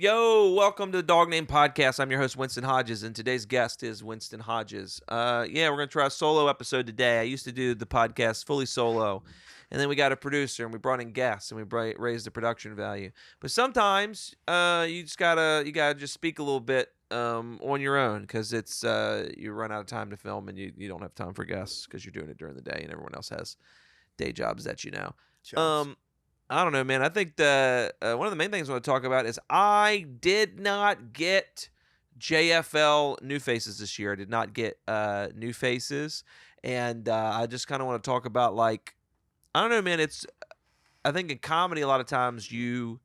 Yo, welcome to the Dog Name Podcast. I'm your host, Winston Hodges, and today's guest is Winston Hodges. We're going to try a solo episode today. I used to do the podcast fully solo, and then we got a producer, and we brought in guests, and we raised the production value. But sometimes you gotta just speak a little bit on your own, because it's you run out of time to film, and you don't have time for guests because you're doing it during the day, and everyone else has day jobs that you know. Jobs. I don't know, man. I think the one of the main things I want to talk about is I did not get JFL new faces this year. I did not get new faces, and I just kind of want to talk about, like, I don't know, man. I think in comedy a lot of times you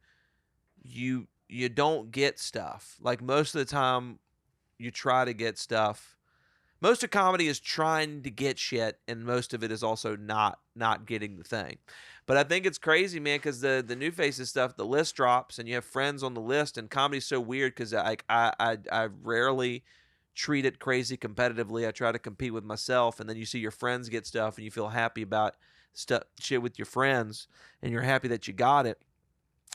don't get stuff. Like, most of the time you try to get stuff. Most of comedy is trying to get shit, and most of it is also not getting the thing. But I think it's crazy, man, because the new faces stuff, the list drops, and you have friends on the list, and comedy's so weird because I rarely treat it crazy competitively. I try to compete with myself, and then you see your friends get stuff, and you feel happy about shit with your friends, and you're happy that you got it.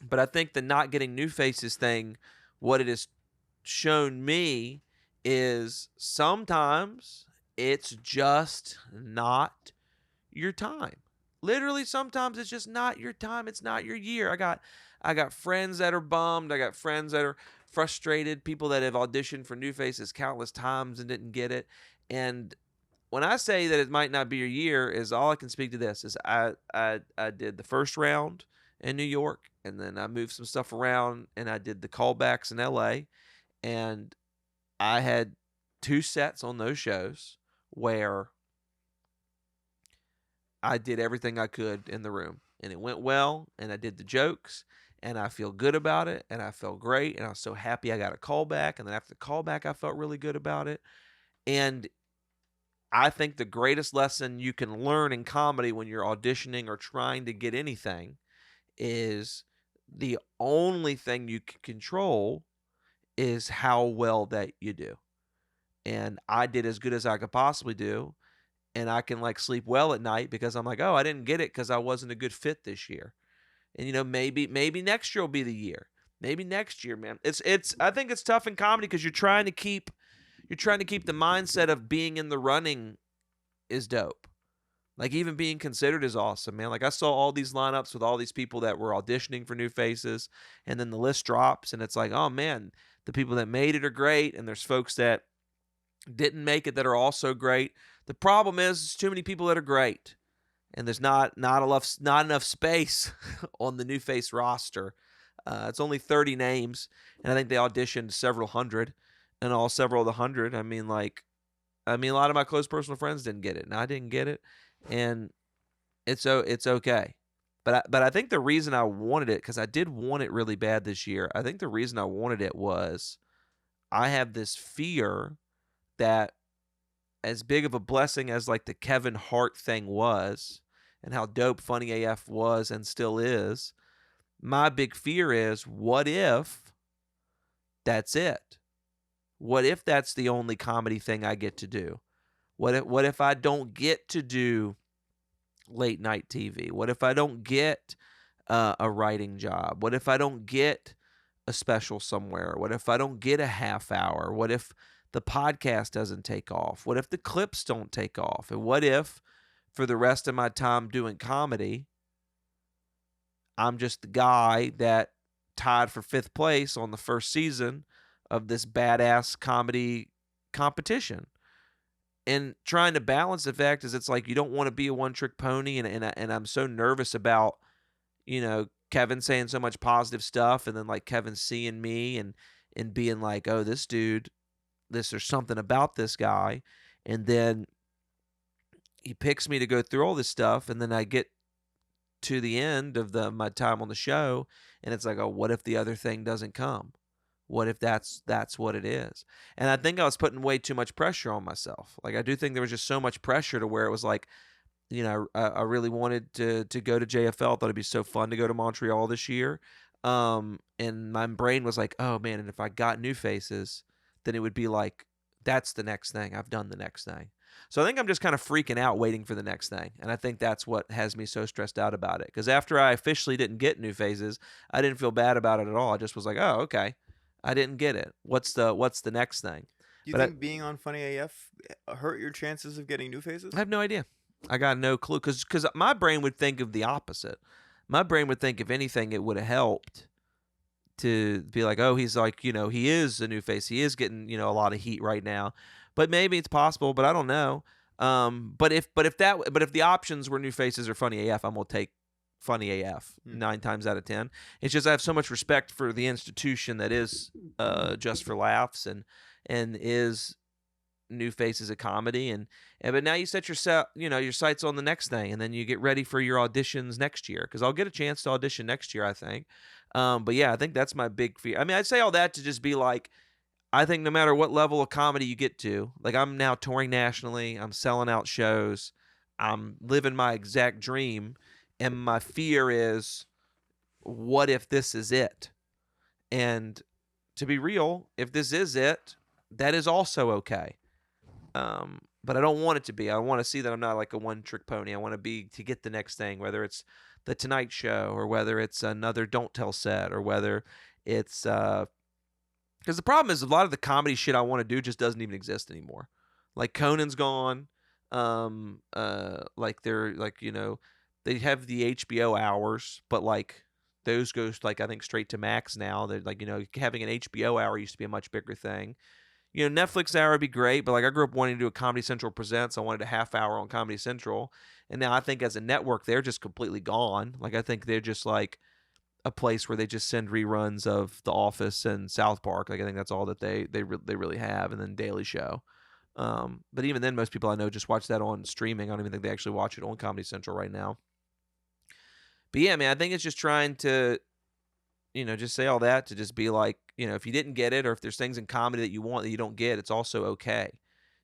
But I think the not getting new faces thing, what it has shown me is sometimes it's just not your time. Literally, sometimes it's just not your time. It's not your year. I got friends that are bummed. I got friends that are frustrated. People that have auditioned for new faces countless times and didn't get it. And when I say that it might not be your year, is all I can speak to this is I did the first round in New York, and then I moved some stuff around, and I did the callbacks in LA, and I had 2 sets on those shows where I did everything I could in the room, and it went well, and I did the jokes, and I feel good about it, and I felt great, and I was so happy I got a callback, and then after the callback, I felt really good about it. And I think the greatest lesson you can learn in comedy when you're auditioning or trying to get anything is the only thing you can control is how well that you do. And I did as good as I could possibly do, and I can, like, sleep well at night because I'm like, oh, I didn't get it because I wasn't a good fit this year. And maybe next year will be the year. Maybe next year, man. I think it's tough in comedy because you're trying to keep the mindset of being in the running is dope. Like, even being considered is awesome, man. Like, I saw all these lineups with all these people that were auditioning for new faces, and then the list drops, and it's like, oh man, the people that made it are great, and there's folks that didn't make it that are also great. The problem is there's too many people that are great, and there's not enough space on the new face roster. It's only 30 names, and I think they auditioned several hundred, and several of the 100. I mean, a lot of my close personal friends didn't get it, and I didn't get it, and it's okay. But I think the reason I wanted it, because I did want it really bad this year. I think the reason I wanted it was I have this fear that, as big of a blessing as, like, the Kevin Hart thing was, and how dope Funny AF was and still is, my big fear is, what if that's it? What if that's the only comedy thing I get to do? What if I don't get to do late night TV? What if I don't get a writing job? What if I don't get a special somewhere? What if I don't get a half hour? What if the podcast doesn't take off? What if the clips don't take off? And what if, for the rest of my time doing comedy, I'm just the guy that tied for 5th place on the first season of this badass comedy competition? And trying to balance the fact is, it's like, you don't want to be a one-trick pony, and I'm so nervous about, Kevin saying so much positive stuff, and then, like, Kevin seeing me and being like, oh, this dude, there's something about this guy, and then he picks me to go through all this stuff, and then I get to the end of my time on the show, and it's like, oh, what if the other thing doesn't come? What if that's what it is? And I think I was putting way too much pressure on myself. Like, I do think there was just so much pressure to where it was like, I really wanted to go to JFL. I thought it'd be so fun to go to Montreal this year. And my brain was like, oh man, and if I got new faces, then it would be like, that's the next thing. I've done the next thing. So I think I'm just kind of freaking out waiting for the next thing. And I think that's what has me so stressed out about it. Because after I officially didn't get new faces, I didn't feel bad about it at all. I just was like, oh, okay. I didn't get it. What's the next thing? Do you But think being on Funny AF hurt your chances of getting new I faces? have no idea. I got no clue because my brain would think of the opposite. My brain would think if anything, it would have helped to be like, oh, he's like, he is a new face. He is getting, a lot of heat right now. But maybe it's possible, but I don't know. But if the options were new faces or Funny AF, I'm gonna take Funny AF Hmm. 9 times out of 10. It's just I have so much respect for the institution that is Just for Laughs and is new faces of comedy and but now you set your sights on the next thing and then you get ready for your auditions next year because I'll get a chance to audition next year I think but yeah I think that's my big fear. I mean I'd say all that to just be like I think no matter what level of comedy you get to, like I'm now touring nationally, I'm selling out shows, I'm living my exact dream, and my fear is what if this is it? And to be real, if this is it, that is also okay. But I don't want it to be. I want to see that I'm not like a one trick pony. I want to get the next thing, whether it's the Tonight Show or whether it's another Don't Tell set or whether it's because the problem is a lot of the comedy shit I want to do just doesn't even exist anymore. Like Conan's gone. Like they're like they have the HBO hours, but like those goes like I think straight to Max now. They're like having an HBO hour used to be a much bigger thing. Netflix hour would be great, but like I grew up wanting to do a Comedy Central Presents. I wanted a half hour on Comedy Central, and now I think as a network they're just completely gone. Like I think they're just like a place where they just send reruns of The Office and South Park. Like I think that's all that they really have, and then Daily Show. But even then, most people I know just watch that on streaming. I don't even think they actually watch it on Comedy Central right now. But yeah, man, I think it's just trying to, just say all that to just be like, if you didn't get it or if there's things in comedy that you want that you don't get, it's also okay.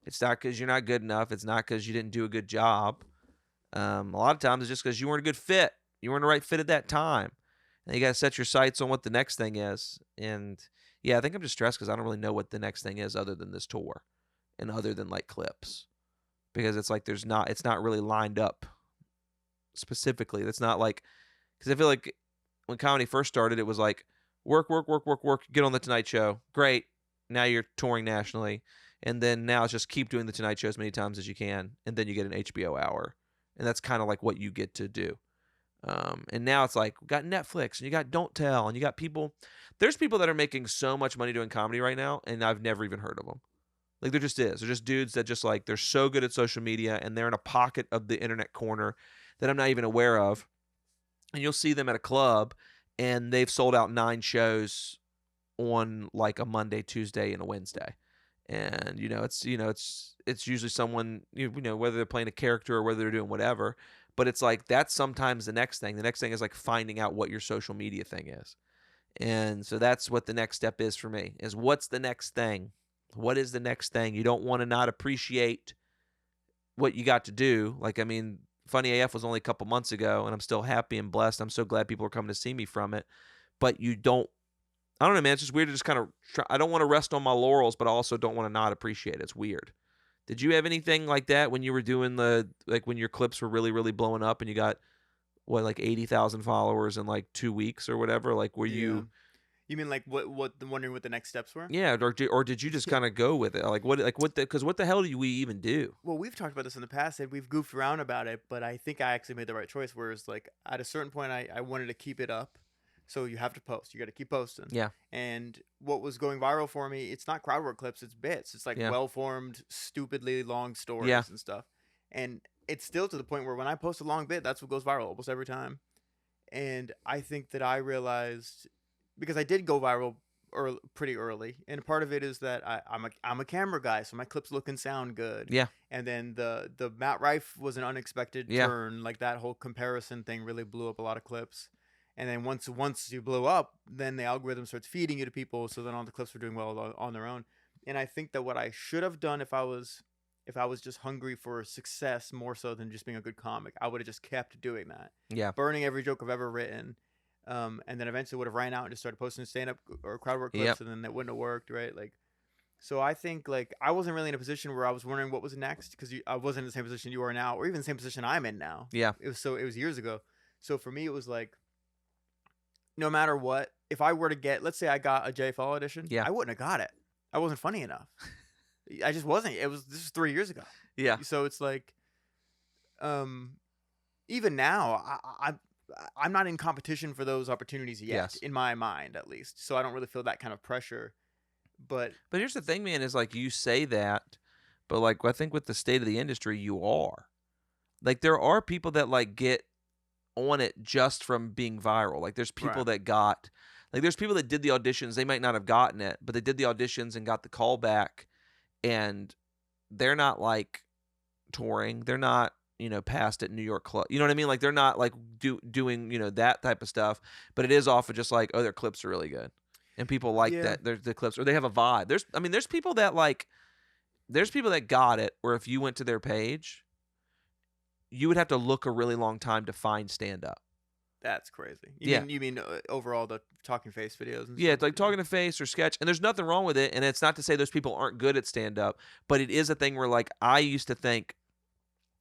It's not because you're not good enough. It's not because you didn't do a good job. A lot of times it's just because you weren't a good fit. You weren't the right fit at that time. And you got to set your sights on what the next thing is. And yeah, I think I'm just stressed because I don't really know what the next thing is other than this tour and other than like clips. Because it's like it's not really lined up specifically. It's not like, because I feel like when comedy first started, it was like work, work, work, work, work, get on the Tonight Show. Great. Now you're touring nationally. And then now it's just keep doing the Tonight Show as many times as you can. And then you get an HBO hour. And that's kind of like what you get to do. And now it's like, we got Netflix and you got Don't Tell and you got people. There's people that are making so much money doing comedy right now, and I've never even heard of them. Like there just is. They're just dudes that just like, they're so good at social media and they're in a pocket of the internet corner that I'm not even aware of. And you'll see them at a club and they've sold out 9 shows on like a Monday, Tuesday, and a Wednesday. And it's usually someone whether they're playing a character or whether they're doing whatever. But it's like that's sometimes the next thing. The next thing is like finding out what your social media thing is. And so that's what the next step is for me. Is what's the next thing? What is the next thing? You don't want to not appreciate what you got to do. Like I mean, Funny AF was only a couple months ago, and I'm still happy and blessed. I'm so glad people are coming to see me from it. But you don't. I don't know, man. It's just weird to just kind of. I don't want to rest on my laurels, but I also don't want to not appreciate it. It's weird. Did you have anything like that when you were doing when your clips were really, really blowing up and you got like 80,000 followers in like 2 weeks or whatever? Like, were Yeah. you, You mean like wondering what the next steps were? yeah, or did you just kind of go with it? Because what the hell do we even do? Well, we've talked about this in the past and we've goofed around about it, but I think I actually made the right choice. Whereas, like, at a certain point, I wanted to keep it up. So you have to post. You got to keep posting. Yeah, And what was going viral for me, it's not crowd work clips, it's bits. It's like yeah, well formed, stupidly long yeah, stories and stuff. And it's still to the point where when I post a long bit, that's what goes viral almost every time. And I think that I realized because I did go viral pretty early, and part of it is that I'm a camera guy, so my clips look and sound good. yeah, And then the Matt Rife was an unexpected yeah, turn, like that whole comparison thing really blew up a lot of clips. And then once you blow up, then the algorithm starts feeding you to people, so then all the clips are doing well on their own. And I think that what I should have done if I was just hungry for success more so than just being a good comic, I would have just kept doing that, yeah, burning every joke I've ever written, and then eventually would have ran out and just started posting stand-up or crowd work clips, yep, and then that wouldn't have worked, right? Like, so I think like I wasn't really in a position where I was wondering what was next because I wasn't in the same position you are now, or even the same position I'm in now. yeah, It was years ago. So for me, it was like no matter what, if I were to get, let's say I got a JFL audition, Yeah. I wouldn't have got it. I wasn't funny enough. I just wasn't. This was 3 years ago. Yeah. So it's like, even now, I'm not in competition for those opportunities yet, Yes. in my mind at least. So I don't really feel that kind of pressure. But here's the thing, man, is like you say that, but like I think with the state of the industry, you are. Like there are people that like get on it just from being viral. Like there's people right. that there's people that did the auditions, they might not have gotten it, but they did the auditions and got the call back, and they're not like touring. They're not, past at New York club. You know what I mean? Like they're not like doing, that type of stuff, but it is off of just like, oh, their clips are really good. And people like Yeah. that. There's the clips, or they have a vibe. There's people that like, there's people that got it where if you went to their page, you would have to look a really long time to find stand up. That's crazy. Yeah. You mean overall the talking face videos and Yeah, stuff? it's like talking to face or sketch, and there's nothing wrong with it. And it's not to say those people aren't good at stand up, but it is a thing where like I used to think,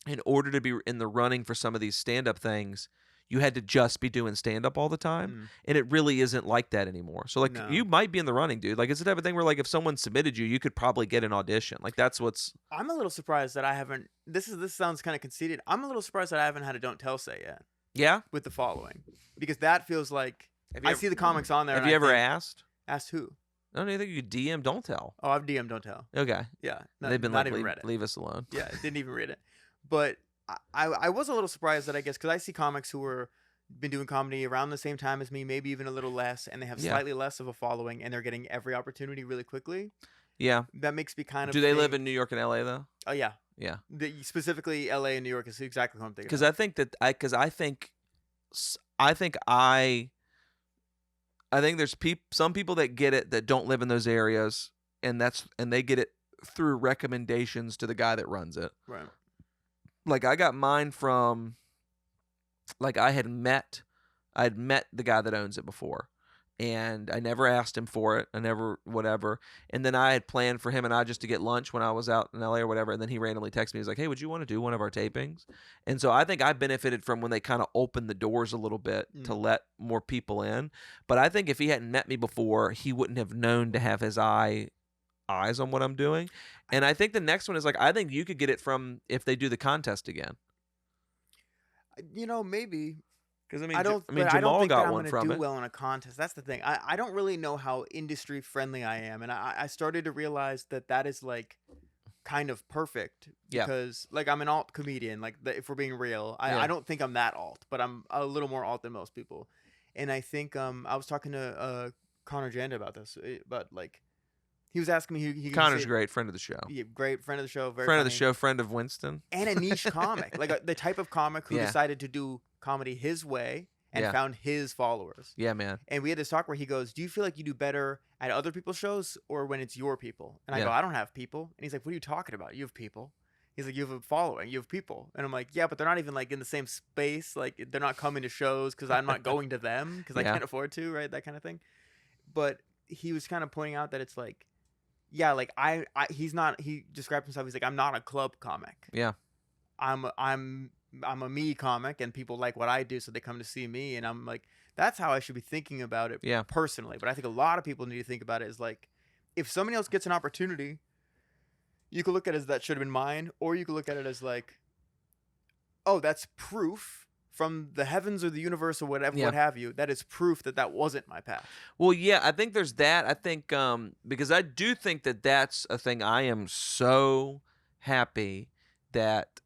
in order to be in the running for some of these stand up things, you had to just be doing stand up all the time, and it really isn't like that anymore. So like No. you might be in the running, dude. Like it's the type of thing where like if someone submitted you, you could probably get an audition. Like that's what's. I'm a little surprised that I haven't. This sounds kind of conceited. I'm a little surprised that I haven't had a don't tell say yet Yeah. with the following, because that feels like I see the comics on there. Have and you I ever think, asked? Asked who? I don't even think you could DM Don't Tell. Oh, I've DM'd don't tell. Okay. Yeah, They've been not like, even read it. leave us alone. Yeah, didn't even read it. But I was a little surprised that I guess because I see comics who were been doing comedy around the same time as me, maybe even a little less, and they have Yeah. slightly less of a following, and they're getting every opportunity really quickly. Yeah. That makes me kind of. Do they live in New York and LA though? Oh yeah, Yeah. Specifically LA and New York is exactly what I'm thinking. Because I think that I think there's some people that get it that don't live in those areas, and they get it through recommendations to the guy that runs it. Right. Like I got mine from, like I'd met the guy that owns it before, and I never asked him for it. I never whatever. And then I had planned for him and I just to get lunch when I was out in LA or whatever. And then he randomly texted me. He's like, "Hey, would you want to do one of our tapings?" And so I think I benefited from when they kind of opened the doors a little bit to let more people in. But I think if he hadn't met me before, he wouldn't have known to have his eyes on what I'm doing. And I think the next one is like, I think you could get it from if they do the contest again. Maybe. Because I don't Jamal think got that I'm one gonna from do it. well in a contest. That's the thing. I don't really know how industry friendly I am, and I started to realize that is like kind of perfect Yeah. because like I'm an alt comedian. Like if we're being real, Yeah. I don't think I'm that alt, but I'm a little more alt than most people. And I think I was talking to Connor Janda about this, but like he was asking me. He Connor's great, friend of the show. Yeah, great friend of the show, very Friend of the funny. show, friend of Winston. And a niche comic, like the type of comic who Yeah. decided to do comedy his way and Yeah. found his followers. Yeah, man. And we had this talk where he goes, "Do you feel like you do better at other people's shows or when it's your people?" And I Yeah. go, "I don't have people." And he's like, "What are you talking about? You have people." He's like, "You have a following. You have people." And I'm like, "Yeah, but they're not even like in the same space. Like they're not coming to shows because I'm not going to them because I Yeah. can't afford to, right? That kind of thing." But he was kind of pointing out that it's like, yeah, like he described himself. He's like, "I'm not a club comic. Yeah. I'm a me comic, and people like what I do, so they come to see me." And I'm like, that's how I should be thinking about it Yeah. personally. But I think a lot of people need to think about it as like, if somebody else gets an opportunity, you could look at it as that should have been mine, or you could look at it as like, oh, that's proof from the heavens or the universe or whatever, Yeah. what have you. That is proof that wasn't my path. Well, yeah, I think there's that. I think because I do think that that's a thing. I am so happy that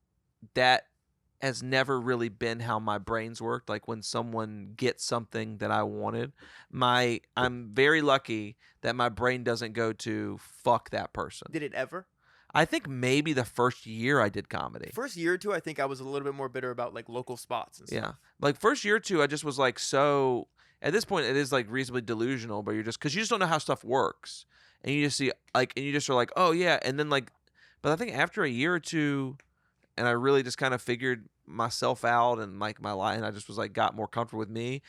has never really been how my brain's worked. Like when someone gets something that I wanted, I'm very lucky that my brain doesn't go to fuck that person. Did it ever? I think maybe the first year I did comedy. First year or two, I think I was a little bit more bitter about like local spots and stuff. Yeah. Like first year or two, I just was like, so at this point, it is like reasonably delusional, but because you just don't know how stuff works. And you just see like, and you just are like, oh yeah. And then like, but I think after a year or two, and I really just kind of figured myself out and like my life, and I just was like, got more comfortable with me.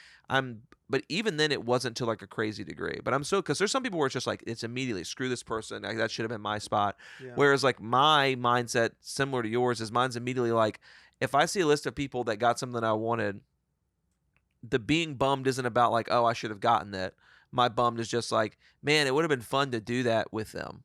But even then it wasn't to like a crazy degree, but because there's some people where it's just like, it's immediately screw this person. Like, that should have been my spot. Yeah. Whereas like my mindset, similar to yours, is mine's immediately like, if I see a list of people that got something I wanted, the being bummed isn't about like, oh, I should have gotten that. My bummed is just like, man, it would have been fun to do that with them.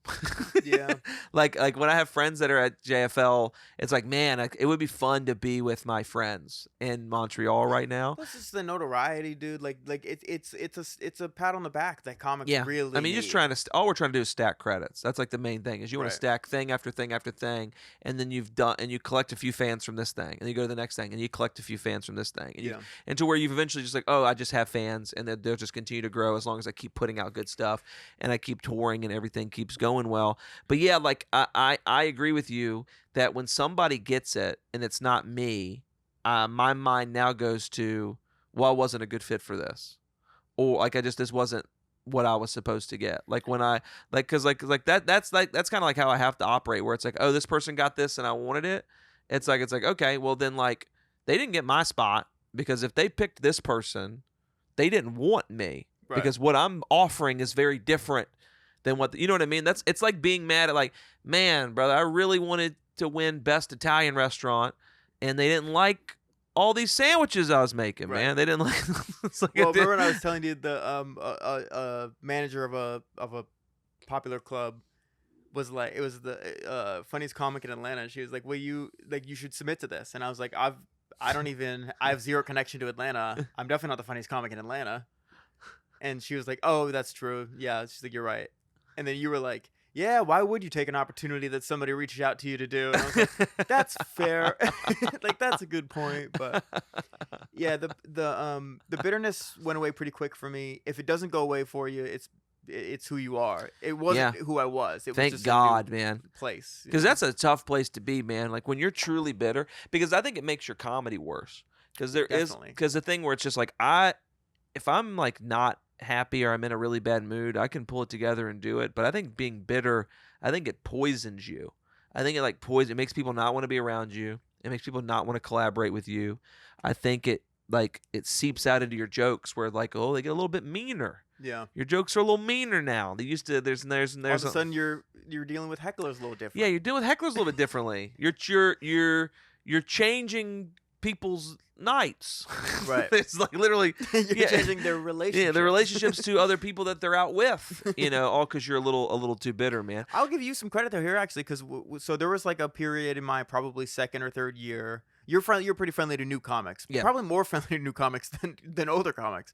Yeah. Like when I have friends that are at JFL, it's like, man, it would be fun to be with my friends in Montreal right now. Plus, it's the notoriety, dude. Like it's a pat on the back that comics Yeah, really I mean, you're just need. trying to. All we're trying to do is stack credits. That's like the main thing. Is you want to Right. stack thing after thing after thing, and then you collect a few fans from this thing, and you go to the next thing, and you collect a few fans from this thing, and Yeah. to where you've eventually just like, oh, I just have fans, and they'll just continue to grow as long as I keep putting out good stuff, and I keep touring, and everything keeps going well. But yeah, like I agree with you that when somebody gets it and it's not me, my mind now goes to, well, I wasn't a good fit for this, or like this wasn't what I was supposed to get. Like when I cuz that's kind of like how I have to operate, where it's like, oh, this person got this and I wanted it. It's like okay, well then like they didn't get my spot, because if they picked this person, they didn't want me, Right. because what I'm offering is very different than what you know what I mean? It's like being mad at, like, man, brother, I really wanted to win best Italian restaurant, and they didn't like all these sandwiches I was making, Right. man. They didn't like. It's like Well, remember when I was telling you the manager of a popular club was like, it was the funniest comic in Atlanta. She was like, "Well, you should submit to this," and I was like, I have zero connection to Atlanta. I'm definitely not the funniest comic in Atlanta. And she was like, "Oh, that's true. Yeah." She's like, "You're right." And then you were like, "Yeah, why would you take an opportunity that somebody reaches out to you to do?" And I was like, "That's fair." Like, that's a good point. But yeah, the bitterness went away pretty quick for me. If it doesn't go away for you, it's who you are. It wasn't who I was. It Thank was just God, a new man. place. Because that's a tough place to be, man. Like when you're truly bitter, because I think it makes your comedy worse. Because the thing where it's just like, if I'm like not happy or I'm in a really bad mood, I can pull it together and do it. But I think being bitter, I think it poisons you. I think it makes people not want to be around you. It makes people not want to collaborate with you. I think it seeps out into your jokes, where like, oh, they get a little bit meaner. Yeah. Your jokes are a little meaner now. They used to. There's All of a sudden you're dealing with hecklers a little different. Yeah, you're dealing with hecklers a little bit differently. You're changing people's nights. Right. It's like literally You're changing their relationships. Yeah, their relationships to other people that they're out with. All because you're a little too bitter, man. I'll give you some credit though here, actually, because so there was like a period in my probably second or third year. You're pretty friendly to new comics. Yeah. Probably more friendly to new comics than older comics.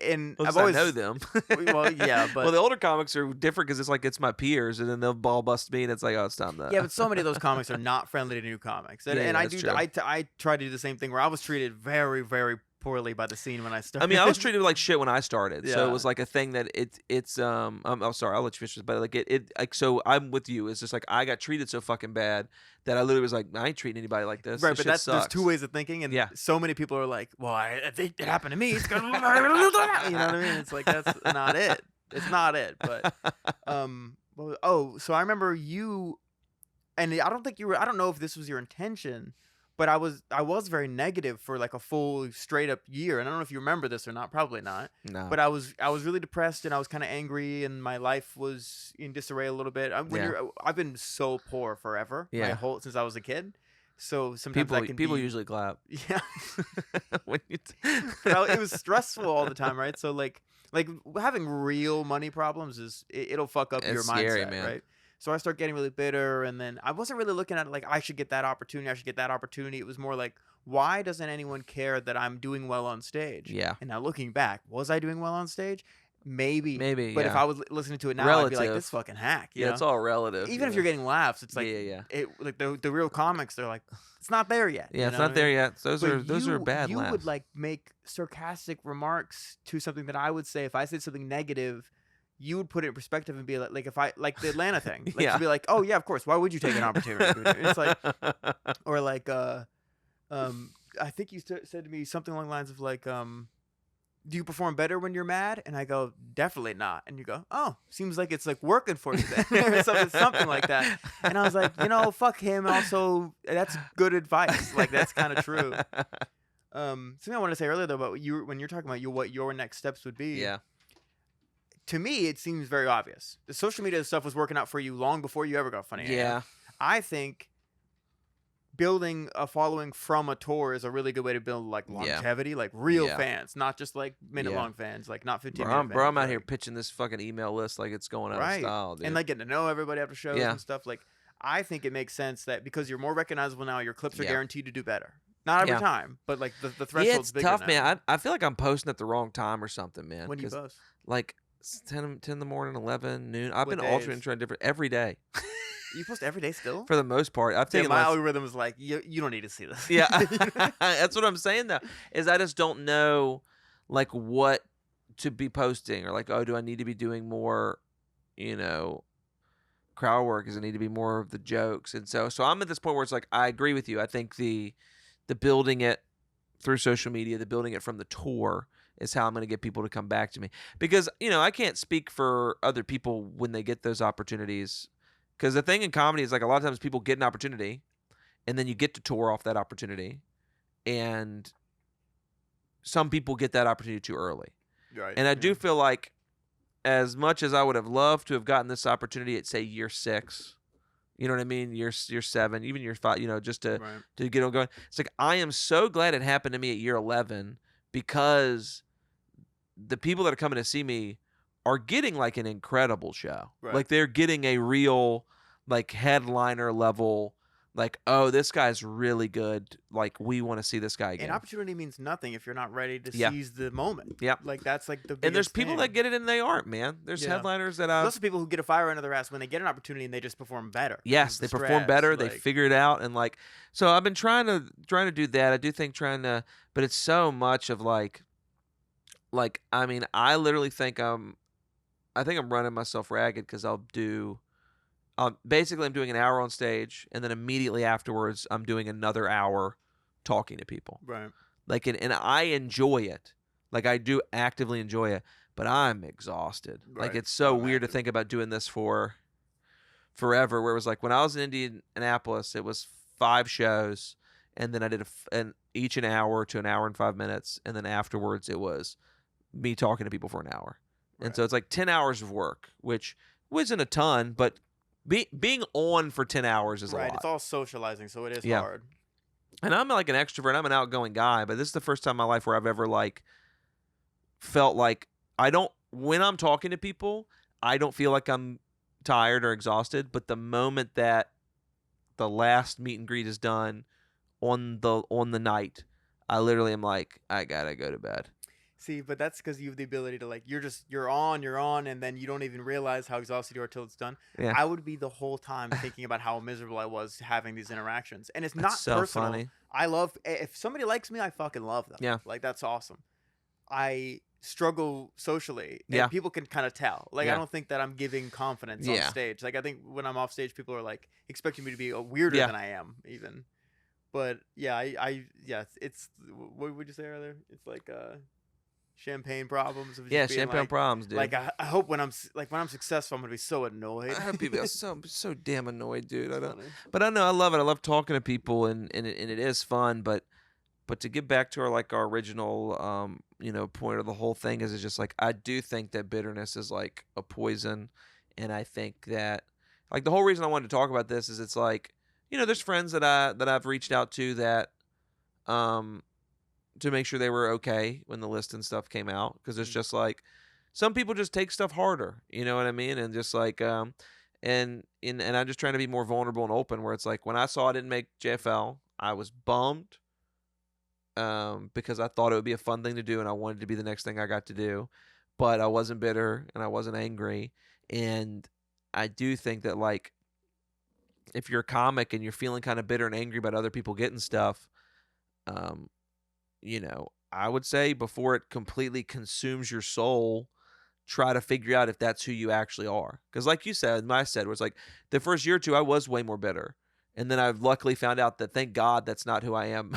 And Well, I've always I know them. Well, yeah, but well, the older comics are different because it's like it's my peers, and then they'll ball bust me, and it's like, oh, it's time to. yeah, but so many of those comics are not friendly to new comics, and, Yeah, and I that's do. true. I try to do the same thing where I was treated very, very poorly by the scene when I started. I mean, I was treated like shit when I started, so it Yeah. was like a thing that it's. I'm sorry, I'll let you finish this, but like so I'm with you. It's just like I got treated so fucking bad that I literally was like, I ain't treating anybody like this. Right, This but shit there's sucks. two ways of thinking, and Yeah. so many people are like, "Well, I think it happened to me." It's gonna, you know what I mean? It's like that's not it. It's not it. But so I remember you, and I don't think you were. I don't know if this was your intention, but I was very negative for like a full straight up year, and I don't know if you remember this or not. Probably not. No. But I was really depressed, and I was kind of angry, and my life was in disarray a little bit. I've been so poor forever. Yeah. Since I was a kid. So sometimes people usually clap. Yeah. When you It was stressful all the time, right? So like having real money problems it'll fuck up It's your scary, mindset, man. right? So I start getting really bitter, and then I wasn't really looking at it like I should get that opportunity. It was more like, why doesn't anyone care that I'm doing well on stage? Yeah. And now looking back, was I doing well on stage? Maybe. But if yeah. I was listening to it now, I'd be like, Relative. this fucking hack. You Yeah, know? it's all relative. Even if you're getting laughs, it's like Yeah. like the real comics, they're like, it's not there yet. Yeah, you it's know not what I there mean? yet. Those But are bad you laughs. would like make sarcastic remarks to something that I would say. If I said something negative, you would put it in perspective and be like if I like the Atlanta thing, like Yeah. to be like, oh yeah, of course. Why would you take an opportunity? It's like, or like, I think you said to me something along the lines of like, do you perform better when you're mad? And I go, definitely not. And you go, oh, seems like it's like working for you then. Or something like that. And I was like, fuck him. Also, that's good advice. Like that's kind of true. Something I wanted to say earlier though about when you're talking about what your next steps would be. Yeah. To me, it seems very obvious. The social media stuff was working out for you long before you ever got funny. Yeah. I think building a following from a tour is a really good way to build like Yeah. longevity, like real Yeah. fans, not just like minute Yeah. long fans, like not 15 Bro, minute I'm, fans. bro, I'm out here like- pitching this fucking email list like it's going out of right, style, dude. and like getting to know everybody after shows Yeah. and stuff. Like I think it makes sense that because you're more recognizable now, your clips are Yeah. guaranteed to do better. Not every Yeah. time, but like the Yeah, threshold's it's bigger tough, now. man. I feel like I'm posting at the wrong time or something, man. When do you 'cause, post? like 10 in the morning, 11 noon. I've What been alternating, days? trying different every day. You post every day still? For the most part, I've Yeah, taken my less. algorithm is like you don't need to see this. Yeah, that's what I'm saying though. Is I just don't know like what to be posting or like, oh, do I need to be doing more, you know, crowd work? Does it need to be more of the jokes? And so I'm at this point where it's like I agree with you. I think the building it through social media, the building it from the tour is how I'm going to get people to come back to me. Because, I can't speak for other people when they get those opportunities. Because the thing in comedy is like a lot of times people get an opportunity and then you get to tour off that opportunity. And some people get that opportunity too early. Right. And I do feel like as much as I would have loved to have gotten this opportunity at, say, year 6, you know what I mean? Year 7, even year 5, just to get on going. It's like I am so glad it happened to me at year 11 because the people that are coming to see me are getting like an incredible show. Right. Like they're getting a real like headliner level, like, oh, this guy's really good. Like we want to see this guy again. An opportunity means nothing if you're not ready to Yeah. seize the moment. Yeah. Like that's like the biggest And there's people thing. that get it and they aren't, man. There's Yeah. headliners that There's I've also people who get a fire under their ass when they get an opportunity and they just perform better. Yes, they The perform stress, better. They like- figure it out, and like, so I've been trying to do that. I do think but it's so much of like, I mean, I literally think I'm running myself ragged because basically I'm doing an hour on stage, and then immediately afterwards I'm doing another hour talking to people. Right. Like, and I enjoy it. Like I do actively enjoy it, but I'm exhausted. Like Right. it's so Oh, weird to man. think about doing this for forever. Where it was like when I was in Indianapolis, it was 5 shows, and then I did each an hour to an hour and 5 minutes, and then afterwards it was me talking to people for an hour. And Right. so it's like 10 hours of work, which wasn't a ton, but being on for 10 hours is a Right. lot. It's all socializing, so it is Yeah. hard. And I'm like an extrovert. I'm an outgoing guy, but this is the first time in my life where I've ever like felt like when I'm talking to people, I don't feel like I'm tired or exhausted. But the moment that the last meet and greet is done on the night, I literally am like, I gotta go to bed. See, but that's because you have the ability to like you're on, and then you don't even realize how exhausted you are till it's done. Yeah. I would be the whole time thinking about how miserable I was having these interactions, and it's not That's so personal. funny. I love if somebody likes me, I fucking love them. Yeah. Like that's awesome. I struggle socially. And Yeah. people can kind of tell. Like Yeah. I don't think that I'm giving confidence Yeah. on stage. Like I think when I'm off stage, people are like expecting me to be weirder Yeah. than I am even. But yeah, it's what would you say earlier? It's like champagne problems. Of just Yeah, being champagne like, problems, dude. Like I hope when I'm successful, I'm gonna be so annoyed. I hope people are so damn annoyed, dude. It's funny. But I know I love it. I love talking to people, and it is fun. But to get back to our original point of the whole thing is just like I do think that bitterness is like a poison, and I think that like the whole reason I wanted to talk about this is it's like there's friends that I've reached out to that to make sure they were okay when the list and stuff came out, because it's just like some people just take stuff harder, you know what I mean, and just like and I'm just trying to be more vulnerable and open, where it's like when I saw I didn't make JFL, I was bummed because I thought it would be a fun thing to do and I wanted it to be the next thing I got to do, but I wasn't bitter and I wasn't angry. And I do think that like if you're a comic and you're feeling kind of bitter and angry about other people getting stuff, I would say before it completely consumes your soul, try to figure out if that's who you actually are. Because like you said, where it's like the first year or two, I was way more bitter. And then I've luckily found out that thank God that's not who I am.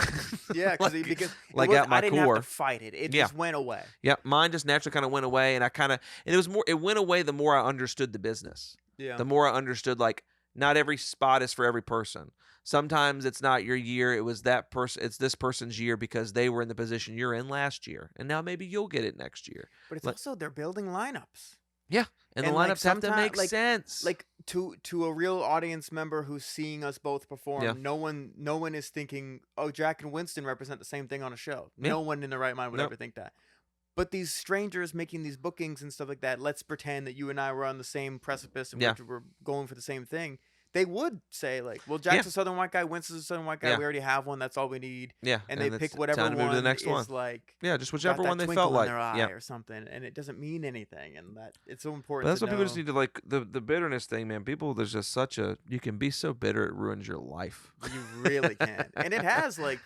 Yeah, because at my I didn't core. have to fight it. It Yeah. just went away. Yeah, mine just naturally kind of went away, and it went away the more I understood the business. Yeah. The more I understood, like, not every spot is for every person. Sometimes it's not your year. It was that person. It's this person's year because they were in the position you're in last year, and now maybe you'll get it next year. But it's also they're building lineups. Yeah, and the And, like, lineups have to sometime- make sense. Like to a real audience member who's seeing us both Yeah. perform, no one is thinking, oh, Jack and Winston represent the same thing on a show. Yeah. No one in their right mind would Nope. ever think that. But these strangers making these bookings and stuff like that, let's pretend that you and I were on the same precipice and Yeah. we're going for the same thing. They would say like, well, Yeah. Jack's a Southern white guy, Winston's a Southern white guy. Yeah. We already have one. That's all we need. Yeah. And they it's pick whatever time to move to the one next is one. like, Yeah, just got whichever that one they twinkle felt in like. their eye Yeah. or something, and it doesn't mean anything, and that it's so But important. that's to what people just know. need to like the bitterness thing, man. People, there's just such a you can be so bitter it ruins your life. You really can, and it has like.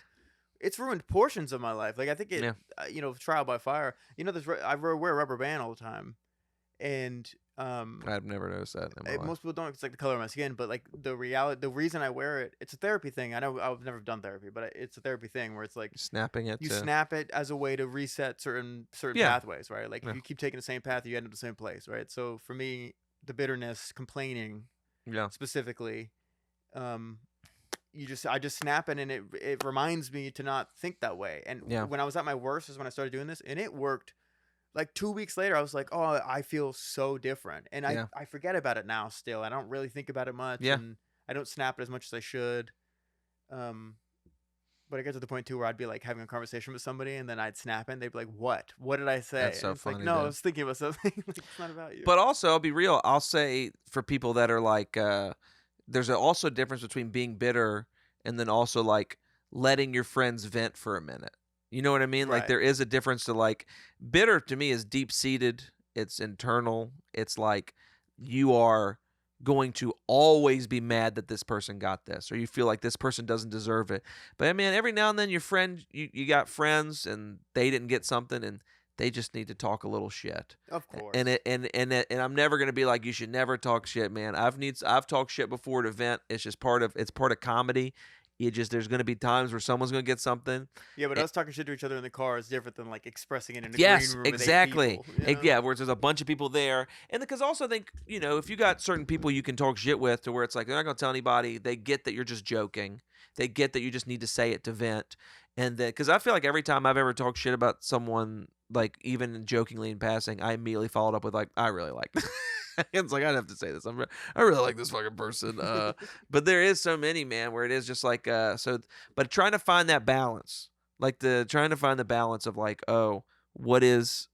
It's ruined portions of my life. Like I think it, Yeah. Trial by fire. I wear a rubber band all the time, and I've never noticed that in my life. most people don't. It's like the color of my skin, but like the reason I wear it, it's a therapy thing. I know I've never done therapy, but it's a therapy thing where it's like Snapping it. you to, snap it as a way to reset certain Yeah. pathways, right? Like Yeah. if you keep taking the same path, you end up the same place, right? So for me, the bitterness, complaining Yeah. specifically, I just snap it, and it reminds me to not think that way. And Yeah. when I was at my worst is when I started doing this, and it worked. Like 2 weeks later, I was like, oh, I feel so different, and Yeah. I forget about it now. Still, I don't really think about it much, Yeah. and I don't snap it as much as I should. But I get to the point too where I'd be like having a conversation with somebody, and then I'd snap it, and they'd be like, "What? What did I say?" That's so And it's like, funny, no, I dude. was thinking about something. Like, it's not about you. But also, I'll be real. I'll say for people that are like, there's also a difference between being bitter and then also like letting your friends vent for a minute. You know what I mean? Like Right. there is a difference to like bitter to me is deep seated. It's internal. It's like you are going to always be mad that this person got this, or you feel like this person doesn't deserve it. But I mean, every now and then your friend, you got friends and they didn't get something and they just need to talk a little shit. Of course. And I'm never gonna be like you should never talk shit, man. I've talked shit before at an event. It's just part of comedy. There's gonna be times where someone's gonna get something. Yeah, but us talking shit to each other in the car is different than like expressing it in a Yes, green room exactly. with 8 people. Yeah, where there's a bunch of people there, and because also I think if you got certain people you can talk shit with, to where it's like they're not gonna tell anybody. They get that you're just joking. They get that you just need to say it to vent, and then because I feel like every time I've ever talked shit about someone, like even jokingly in passing, I immediately followed up with like, I really like. It's like I'd have to say this. I really like this fucking person. But there is so many, man, where it is just like but trying to find that balance, like trying to find the balance of like, oh, what is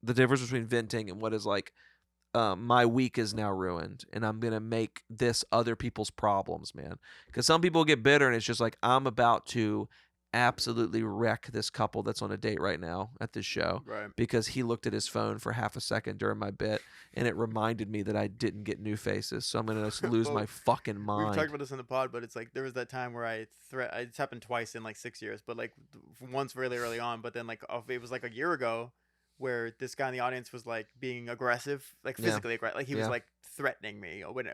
the difference between venting and what is like, my week is now ruined and I'm gonna make this other people's problems, man. Because some people get bitter and it's just like I'm about to absolutely wreck this couple that's on a date right now at this show, Right. because he looked at his phone for half a second during my bit and it reminded me that I didn't get new faces, so I'm gonna lose Well, my fucking We've mind. talked about this in the pod, but it's like there was that time where it's happened twice in like 6 years, but like once really early on, but then like it was like a year ago where this guy in the audience was like being aggressive, like Yeah. physically aggressive, like he was Yeah. like threatening me when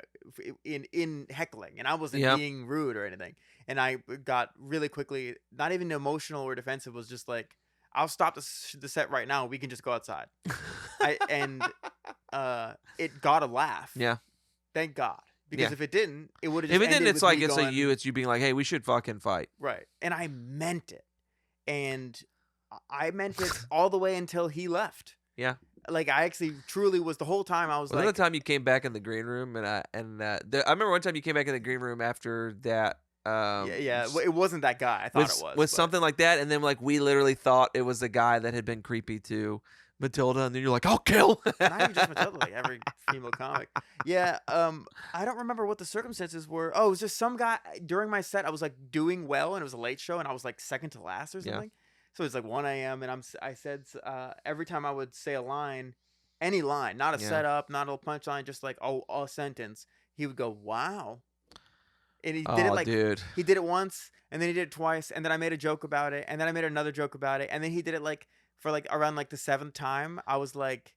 in heckling, and I wasn't Yep. being rude or anything, and I got really quickly not even emotional or defensive, was just like, I'll stop the set right now, we can just go outside. It got a laugh. Yeah. Thank God. Because Yeah. if it didn't, it would have If just it didn't, ended it's with like me it's going, you being like, hey, we should fucking fight. right. And I meant it. And I meant it all the way until he left. Yeah. Like I actually truly was the whole time I was Another like, time you came back in the green room, and I remember one time you came back in the green room after that. yeah, it wasn't that guy. I thought it was. Was but- something like that, and then like we literally thought it was the guy that had been creepy to Matilda, and then you're like, I'll kill. Not even just Matilda, like every female comic. Yeah, I don't remember what the circumstances were. Oh, it was just some guy during my set. I was like doing well, and it was a late show, and I was like second to last or Yeah. something. So it's like 1 a.m. and I said every time I would say a line, any line, not a Yeah. setup, not a punchline, just like a sentence, he would go, "Wow," and he did it Oh, like dude. he did it once, and then he did it twice, and then I made a joke about it, and then I made another joke about it, and then he did it like for like around like the 7th time. I was like,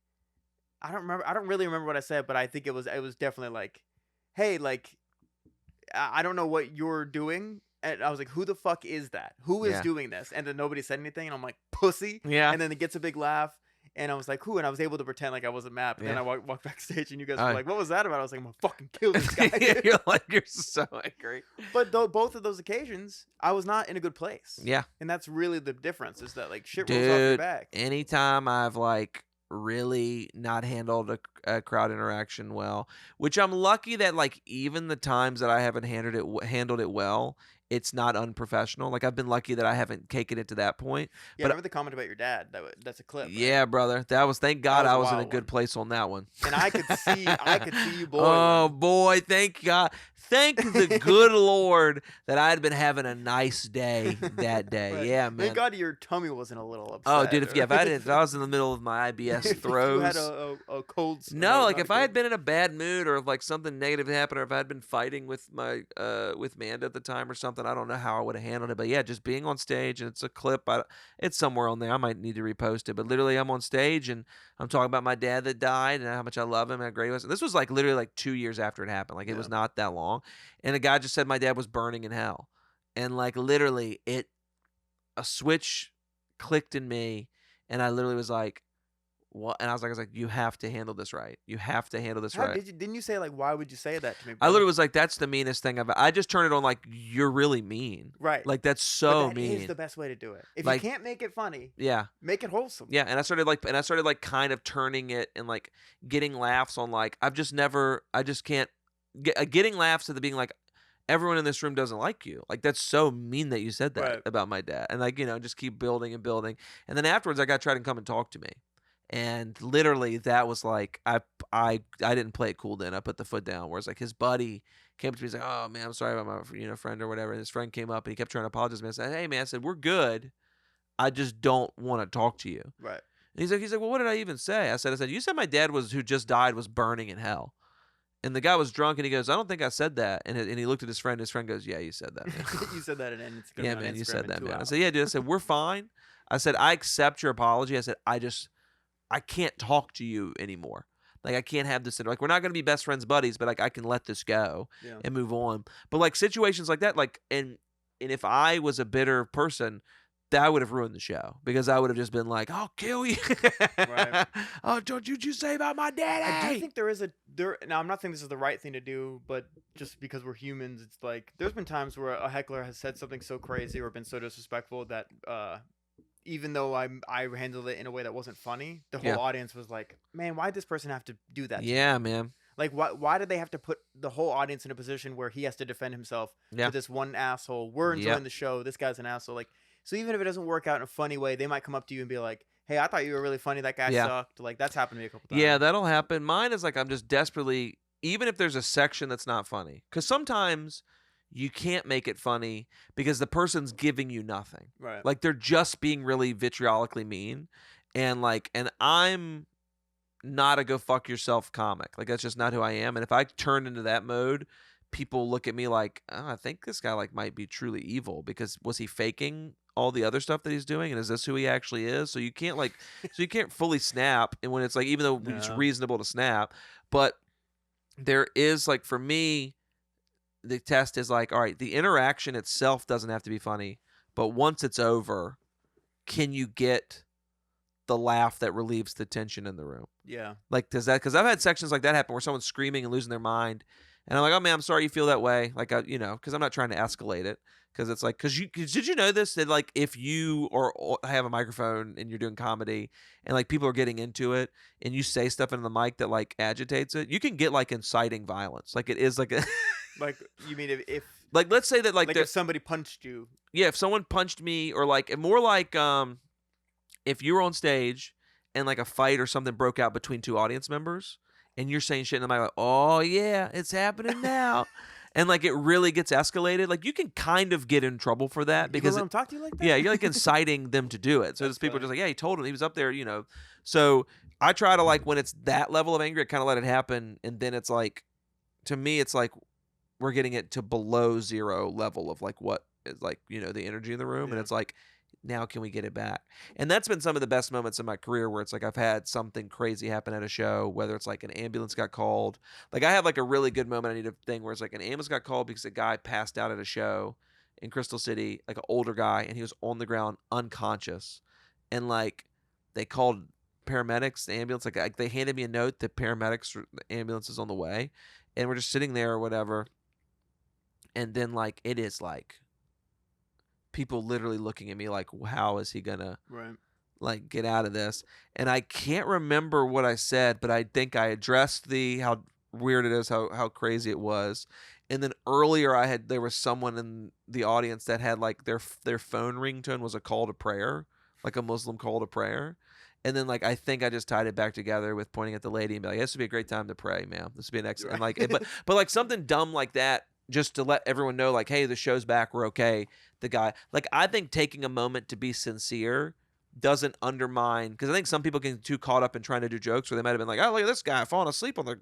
I don't remember. I don't really remember what I said, but I think it was definitely like, hey, like, I don't know what you're doing. And I was like, who the fuck is that? Who is Yeah. doing this? And then nobody said anything, and I'm like, pussy. Yeah. And then it gets a big laugh, and I was like, who? And I was able to pretend like I wasn't mad. But then Yeah. I walked backstage, and you guys Oh. were like, what was that about? I was like, I'm gonna fucking kill this guy. You're so angry. But both of those occasions, I was not in a good place. Yeah. And that's really the difference, is that like shit rolls off your Dude, back. anytime I've like really not handled crowd interaction well, which I'm lucky that like even the times that I haven't handled it well, it's not unprofessional. Like I've been lucky that I haven't taken it to that point. Yeah, I But remember the comment about your dad. That's a clip, right? yeah, brother, that was thank That God was I a was in a wild good one. place on that one. And I could see you Oh boiling. boy, thank God. Thank the good Lord that I had been having a nice day that day. Right. Yeah, Thank man. God your tummy wasn't a little Oh, dude, upset. if I was in the middle of my IBS If you had throes, a cold, no, no, like not a if I had cold. been in a bad mood or if like something negative happened or if I had been fighting with my with Manda at the time or something, I don't know how I would have handled it. But yeah, just being on stage and it's a clip. It's somewhere on there. I might need to repost it. But literally, I'm on stage and I'm talking about my dad that died and how much I love him and how great he was. And this was like literally like 2 years after it happened. Like it Yeah. was not that long. And a guy just said my dad was burning in hell, and like literally, a switch clicked in me, and I literally was like, what? And I was like, you have to handle this right. You have to handle this How right. did you? Didn't you say like, why would you say that to me, I brother? literally was like, that's the meanest thing I just turned it on like, you're really mean. Right. Like that's But so that is mean. the best way to do it. If you Like, can't make it funny, yeah. make it wholesome. Yeah, and I started like kind of turning it and like getting laughs on like I just can't getting laughs at the being like everyone in this room doesn't like you. Like that's so mean that you said that Right. about my dad. And like, just keep building and building. And then afterwards I got tried to come and talk to me. And literally that was like I didn't play it cool then. I put the foot down. Whereas like his buddy came up to me, he's like, "Oh man, I'm sorry about my friend or whatever." And his friend came up and he kept trying to apologize to me. I said, "Hey man," I said, "we're good. I just don't want to talk to you." Right. And he's like, "Well, what did I even say?" I said, "You said my dad who just died was burning in hell." And the guy was drunk and he goes, "I don't think I said that." And he looked at his friend. His friend goes, "Yeah, you said that, man." You said that, and it's gonna Yeah, be on man, you Instagram said in that, 2 man. I hours. said, "Yeah, dude." I said, "We're fine." I said, "I accept your apology." I said, I can't talk to you anymore. Like I can't have this. Like we're not gonna be best friends, buddies, but like I can let this go Yeah. and move on. But like situations like that, like and if I was a bitter person, that would have ruined the show because I would have just been like, "I'll kill you." Right. Oh, don't you say about my I do daddy? think there is a there. Now I'm not saying this is the right thing to do, but just because we're humans, it's like there's been times where a heckler has said something so crazy or been so disrespectful that even though I handled it in a way that wasn't funny, the whole Yeah. audience was like, "Man, why did this person have to do that to me?" Yeah, man. Like, why did they have to put the whole audience in a position where he has to defend himself Yeah. to this one asshole? We're Yep. enjoying the show. This guy's an asshole. Like, so even if it doesn't work out in a funny way, they might come up to you and be like, "Hey, I thought you were really funny. That guy Yeah. sucked." Like, that's happened to me a couple times. Yeah, that'll happen. Mine is like I'm just desperately, even if there's a section that's not funny, because sometimes you can't make it funny because the person's giving you nothing. Right. Like they're just being really vitriolically mean, and I'm not a go fuck yourself comic. Like that's just not who I am. And if I turn into that mode, people look at me like, oh, I think this guy like might be truly evil because was he faking all the other stuff that he's doing and is this who he actually is? So you can't fully snap, and when it's like even though it's No. reasonable to snap, but there is like for me the test is like, all right, the interaction itself doesn't have to be funny, but once it's over, can you get the laugh that relieves the tension in the room? Yeah. Like, does that, because I've had sections like that happen where someone's screaming and losing their mind. And I'm like, oh man, I'm sorry you feel that way. Like, because I'm not trying to escalate it. Because it's like, did you know this? That like, if you or have a microphone and you're doing comedy and like people are getting into it and you say stuff into the mic that like agitates it, you can get like inciting violence. Like, it is like a, Like, you mean if like, let's say that like, if somebody punched you? yeah, if someone punched me or like, more like, if you were on stage and like a fight or something broke out between two audience members and you're saying shit in the mic like, oh yeah, it's happening now. And like it really gets escalated. Like you can kind of get in trouble for that You because gonna let him talk to you like that? yeah, you're like inciting them to do it. So That's there's people funny. just like, yeah, he told him he was up there, So I try to like when it's that level of anger, I kind of let it happen. And then it's like, to me, it's like we're getting it to below zero level of like what is like, the energy in the room. And Yeah. it's like, now can we get it back? And that's been some of the best moments in my career where it's like I've had something crazy happen at a show, whether it's like an ambulance got called. Like I have like a really good moment. I need a thing where it's like an ambulance got called because a guy passed out at a show in Crystal City, like an older guy, and he was on the ground unconscious. And like they called paramedics, the ambulance, like they handed me a note that the ambulance is on the way. And we're just sitting there or whatever. And then like it is like people literally looking at me like, how is he gonna Right. like get out of this. And I can't remember what I said, but I think I addressed the how weird it is, how crazy it was. And then earlier there was someone in the audience that had like their phone ringtone was a call to prayer, like a Muslim call to prayer. And then like I think I just tied it back together with pointing at the lady and be like, "This would be a great time to pray, ma'am. This would be an excellent." And like, but like something dumb like that, just to let everyone know, like, "Hey, the show's back. We're okay." The guy, like, I think taking a moment to be sincere doesn't undermine, because I think some people get too caught up in trying to do jokes where they might have been like, "Oh, look at this guy falling asleep on the,"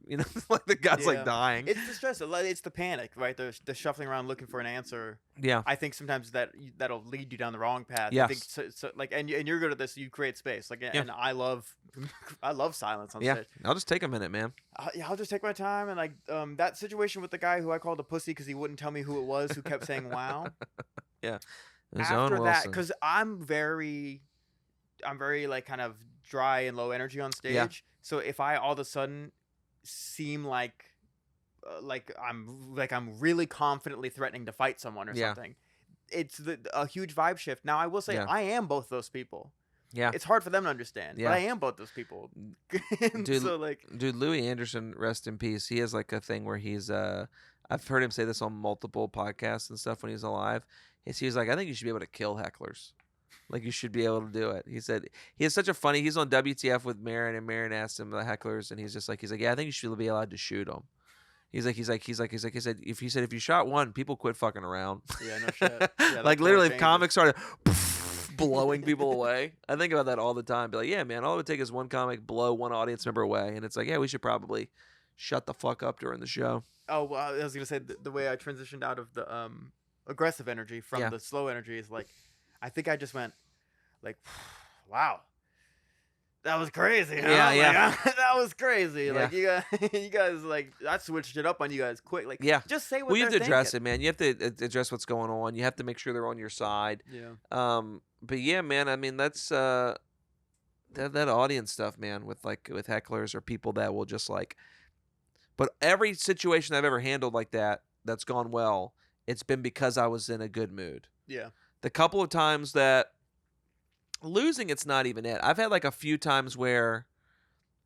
like the guy's like Yeah. dying. It's the stress. It's the panic, right? The shuffling around looking for an answer. Yeah. I think sometimes that'll lead you down the wrong path. I think Yes. so like, and you're good at this. You create space, like, Yeah. and I love I love silence on Yeah. stage. I'll just take a minute, man. Yeah, I'll just take my time, and like that situation with the guy who I called a pussy because he wouldn't tell me who it was, who kept saying "wow." Yeah. It was After Owen that, Wilson. because I'm very like kind of dry and low energy on stage. Yeah. So if I all of a sudden seem like I'm really confidently threatening to fight someone or Yeah. something, it's a huge vibe shift. Now I will say Yeah. I am both those people. Yeah. It's hard for them to understand, Yeah. but I am both those people. And Dude, so like, Dude, Louis Anderson, rest in peace. He has like a thing where he's I've heard him say this on multiple podcasts and stuff when he's alive. He's like, I think you should be able to kill hecklers. Like, you should be able to do it. He said he has such a funny. He's on WTF with Marin, and Marin asked him the hecklers, and he's like, yeah, I think you should be allowed to shoot them. He said if you shot one, people quit fucking around. yeah, no shit. Yeah, Like that's literally, if more comics started blowing people away, I think about that all the time. Be like, yeah, man, all it would take is one comic blow one audience member away, and it's like, yeah, we should probably shut the fuck up during the show. Oh, well, I was gonna say the way I transitioned out of the aggressive energy from Yeah. the slow energy is like, I think I just went like, wow, that was crazy. Huh? Yeah, yeah. Like, that was crazy. Yeah. Like you guys like I switched it up on you guys quick. Like, Yeah. just say what Well, you they're have to address thinking. it, man. You have to address what's going on. You have to make sure they're on your side. Yeah. But yeah, man. I mean, that's that audience stuff, man. With hecklers or people that will just like. But every situation I've ever handled like that's gone well, it's been because I was in a good mood. Yeah. The couple of times that losing, it's not even it. I've had like a few times where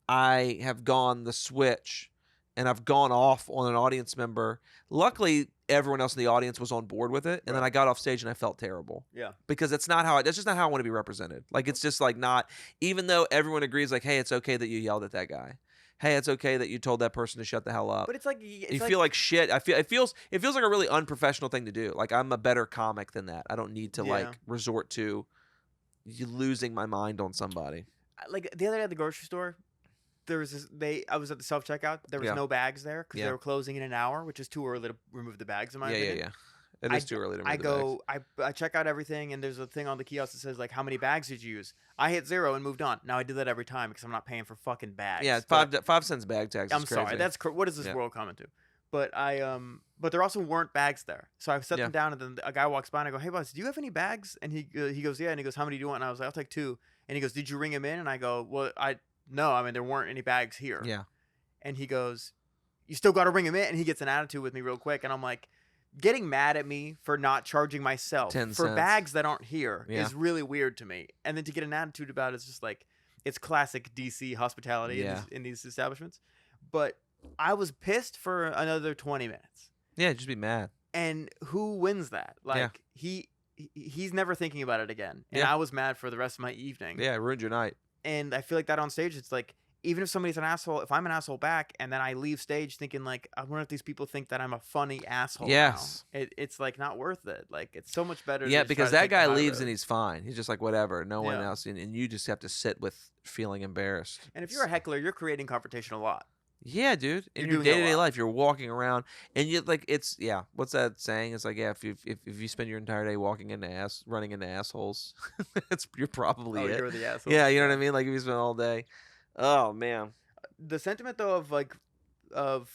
I have gone the switch and I've gone off on an audience member. Luckily, everyone else in the audience was on board with it, and then Right. I got off stage and I felt terrible. Yeah. Because that's just not how I want to be represented. Like, it's just like not, even though everyone agrees, like, hey, it's okay that you yelled at that guy. Hey, it's okay that you told that person to shut the hell up. But it's like You feel like shit. It feels like a really unprofessional thing to do. Like, I'm a better comic than that. I don't need to Yeah. like resort to losing my mind on somebody. like the other day at the grocery store, there was I was at the self checkout. There was Yeah. no bags there because Yeah. they were closing in an hour, which is too early to remove the bags in my Yeah, opinion. yeah. It is too early to I remove the bags. go, I check out everything, and there's a thing on the kiosk that says like, how many bags did you use? I hit 0 and moved on. Now I do that every time because I'm not paying for fucking bags. Yeah, But 5 cents bag tax. I'm is crazy. sorry, that's what is this Yeah. world coming to? But but there also weren't bags there, so I set Yeah. them down, and then a guy walks by, and I go, "Hey, boss, do you have any bags?" And he goes, "Yeah," and he goes, "How many do you want?" And I was like, "I'll take 2." And he goes, "Did you ring him in?" And I go, "Well, no, I mean there weren't any bags here." Yeah. And he goes, "You still got to ring him in." And he gets an attitude with me real quick, and I'm like, getting mad at me for not charging myself 10 for cents. bags that aren't here Yeah. is really weird to me. And then to get an attitude about it is just like, it's classic DC hospitality Yeah. in these establishments. But I was pissed for another 20 minutes. Yeah, just be mad. And who wins that? Like he's never thinking about it again. And Yeah. I was mad for the rest of my evening. Yeah, it ruined your night. And I feel like that on stage, it's like, even if somebody's an asshole, if I'm an asshole back, and then I leave stage thinking like, I wonder if these people think that I'm a funny asshole. Yes. Now. It's like not worth it. Like, it's so much better. Yeah, to just try because to that take the guy high leaves road. and he's fine. He's just like, whatever. No one Yeah. else. And you just have to sit with feeling embarrassed. And if you're a heckler, you're creating confrontation a lot. Yeah, dude. In You're your doing it a day-to-day lot. life, you're walking around and you like what's that saying? It's like, yeah, if you spend your entire day running into assholes, you're probably Oh, it. you're the asshole. Yeah, you know what I mean? Like if you spend all day. Oh man. The sentiment though of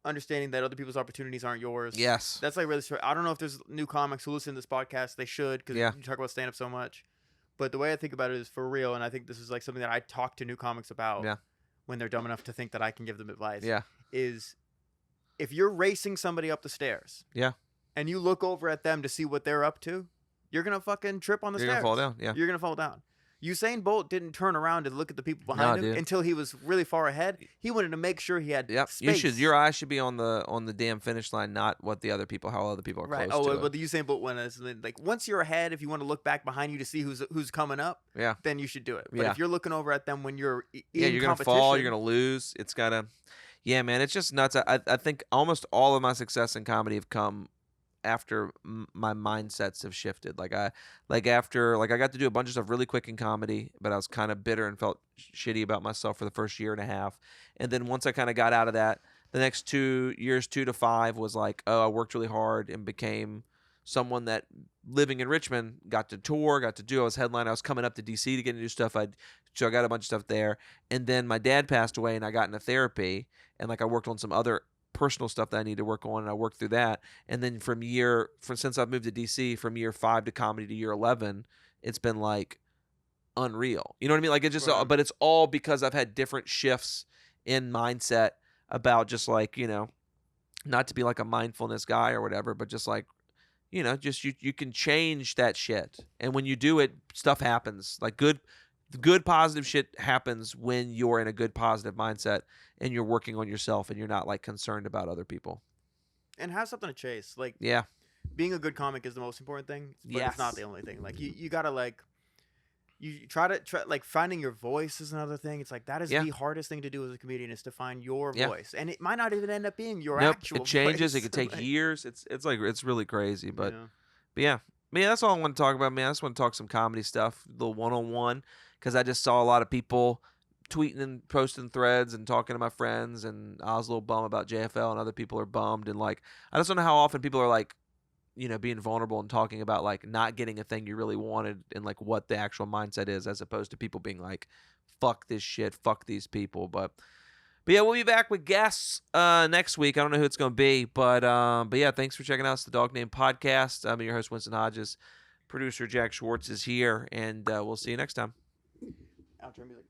understanding that other people's opportunities aren't yours. Yes. That's like really. I don't know if there's new comics who listen to this podcast. They should, because Yeah. you talk about stand up so much. But the way I think about it is for real, and I think this is like something that I talk to new comics about. Yeah. When they're dumb enough to think that I can give them advice. Yeah. Is if you're racing somebody up the stairs. Yeah. And you look over at them to see what they're up to, you're gonna fucking trip on the You're stairs. gonna fall down. Yeah. You're gonna fall down. Usain Bolt didn't turn around and look at the people No, behind him dude. until he was really far ahead. He wanted to make sure he had Yep. space. Your eyes should be on the damn finish line, not what how other people are Right. close Oh, to but it. the Usain Bolt one is like once you're ahead, if you want to look back behind you to see who's coming up, Yeah. then you should do it. But Yeah. if you're looking over at them when you're Yeah, in you're gonna competition, fall, you're gonna lose. It's gotta Yeah, man, it's just nuts. I think almost all of my success in comedy have come after my mindsets have shifted. After I got to do a bunch of stuff really quick in comedy, but I was kind of bitter and felt shitty about myself for the first year and a half. And then once I kind of got out of that, the next 2 years, 2 to 5, was like, oh, I worked really hard and became someone that, living in Richmond, got to tour, got to do. I was headline. I was coming up to DC to get to do stuff. So I got a bunch of stuff there. And then my dad passed away, and I got into therapy, and I worked on some other personal stuff that I need to work on, and I worked through that. And then since I've moved to DC, from year 5 to comedy to year 11, it's been like unreal. You know what I mean? Like, it's just, Right. but it's all because I've had different shifts in mindset about just not to be like a mindfulness guy or whatever, but just just you can change that shit. And when you do it, stuff happens. Like good positive shit happens when you're in a good positive mindset and you're working on yourself and you're not concerned about other people. And have something to chase. Like, Yeah. being a good comic is the most important thing, but Yes. it's not the only thing. Like, you gotta you try finding your voice is another thing. It's like that is Yeah. the hardest thing to do as a comedian, is to find your Yeah. voice, and it might not even end up being your Nope. actual It changes. voice. It could take Like, years. It's really crazy. But yeah. yeah. Man, that's all I want to talk about, man. I just want to talk some comedy stuff, a little one-on-one, because I just saw a lot of people tweeting and posting threads and talking to my friends, and I was a little bummed about JFL, and other people are bummed. And I just don't know how often people are being vulnerable and talking about not getting a thing you really wanted, and what the actual mindset is, as opposed to people being like, fuck this shit, fuck these people. But yeah, we'll be back with guests next week. I don't know who it's going to be, but yeah, thanks for checking out. It's the Dog Name Podcast. I'm your host, Winston Hodges. Producer Jack Schwartz is here, and we'll see you next time. Outro music.